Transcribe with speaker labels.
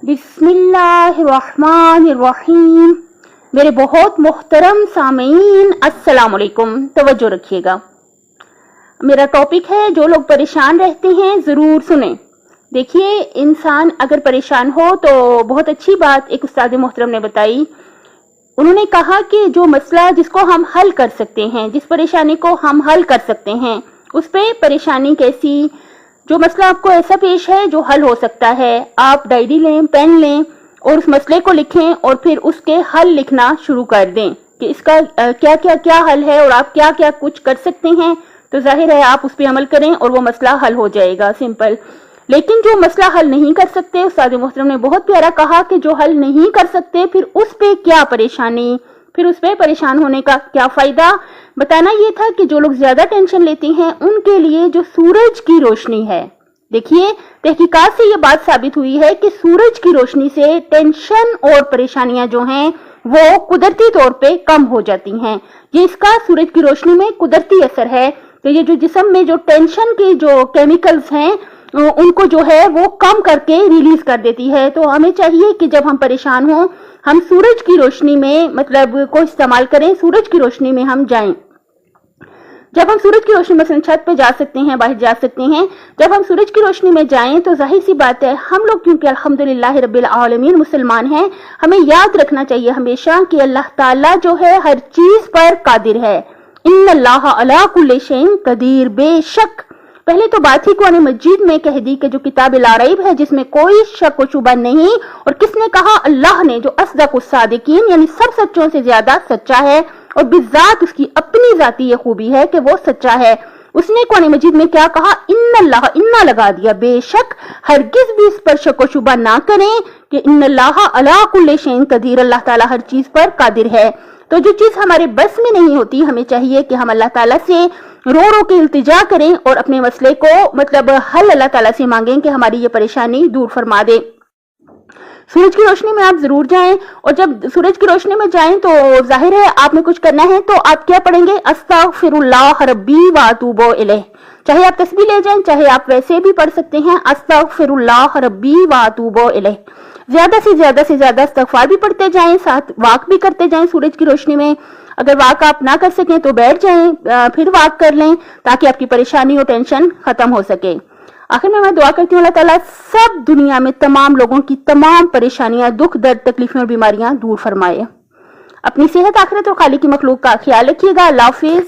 Speaker 1: बिस्मिल्लाहिर्रहमानिर्रहीम। मेरे बहुत मोहतरम सामीन, अस्सलाम वालेकुम। तवज्जो रखिएगा, मेरा टॉपिक है जो लोग परेशान रहते हैं जरूर सुने। देखिए, इंसान अगर परेशान हो तो बहुत अच्छी बात एक उस्ताद मोहतरम ने बताई। उन्होंने कहा कि जो मसला जिसको हम हल कर सकते हैं, जिस परेशानी को हम हल कर सकते हैं, उस पे परेशानी कैसी, जो मसला आपको ऐसा पेश है जो हल हो सकता है, आप डायरी लें, पेन लें और उस मसले को लिखें और फिर उसके हल लिखना शुरू कर दें कि इसका क्या हल है और आप क्या क्या कुछ कर सकते हैं। तो जाहिर है आप उस पर अमल करें और वो मसला हल हो जाएगा, सिंपल। लेकिन जो मसला हल नहीं कर सकते, उस्ताद मोहतरम ने बहुत प्यारा कहा कि जो हल नहीं कर सकते फिर उस पे क्या परेशानी, फिर उस पे परेशान होने का क्या फायदा। बताना ये था कि जो लोग ज्यादा टेंशन लेते हैं उनके लिए जो सूरज की रोशनी है, देखिए तहकीकात से ये बात साबित हुई है कि सूरज की रोशनी से टेंशन और परेशानियां जो हैं वो कुदरती तौर पे कम हो जाती हैं। ये इसका सूरज की रोशनी में कुदरती असर है। तो ये जो जिस्म में जो टेंशन के जो केमिकल्स हैं उनको जो है वो कम करके रिलीज कर देती है। तो हमें चाहिए कि जब हम परेशान हो हम सूरज की रोशनी में मतलब को इस्तेमाल करें, सूरज की रोशनी में हम जाएं। जब हम सूरज की रोशनी में छत पे जा सकते हैं, बाहर जा सकते हैं, जब हम सूरज की रोशनी में जाएं तो जाहिर सी बात है हम लोग क्योंकि अल्हम्दुलिल्लाह रब्बिल आलमीन मुसलमान हैं, हमें याद रखना चाहिए हमेशा कि अल्लाह ताला जो है हर चीज पर कादिर है। इन्नल्लाह अला कुल्लि शैइन कदीर, बेशक। पहले तो बात ही कुरान मजीद में कह दी कि जो किताब ला रैब है जिसमें कोई शक व शुबा नहीं, और किसने कहा? अल्लाह ने, जो अस्दकुस सादिकीन यानी सब सच्चों से ज्यादा सच्चा है और बिज़ात उसकी अपनी जाती ये खूबी है कि वो सच्चा है। उसने कुरान मजीद में क्या कहा? इन्नल्लाह, इन्ना लगा दिया, बेशक। हरगिज भी इस पर शक व शुबा ना करें कि इन्नल्लाह अला कुल्लि शैइन कदीर, अल्लाह ताला हर चीज पर कादिर है। तो जो चीज हमारे बस में नहीं होती, हमें चाहिए कि हम अल्लाह ताला से रो रो के इल्तिजा करें और अपने मसले को मतलब हल अल्लाह ताला से मांगें कि हमारी ये परेशानी दूर फरमा दे। सूरज की रोशनी में आप जरूर जाएं, और जब सूरज की रोशनी में जाएं तो जाहिर है आपने कुछ करना है तो आप क्या पढ़ेंगे? अस्तगफिरुल्लाह रब्बी व अतूबु इलैह। चाहे आप तस्बीह ले जाएं, चाहे आप वैसे भी पढ़ सकते हैं, अस्तगफिरुल्लाह रब्बी व अतूबु इलैह। ज्यादा से ज्यादा इस्तगफार भी पढ़ते जाएं, साथ वाक भी करते जाएं सूरज की रोशनी में। अगर वाक आप ना कर सकें तो बैठ जाएं, फिर वाक कर लें ताकि आपकी परेशानी और टेंशन खत्म हो सके। आखिर में मैं दुआ करती हूँ अल्लाह ताला सब दुनिया में तमाम लोगों की तमाम परेशानियां, दुख दर्द, तकलीफें और बीमारियां दूर फरमाए। अपनी सेहत, आखिरत और खाली की मखलूक का ख्याल रखिएगा। अल्लाह हाफिज।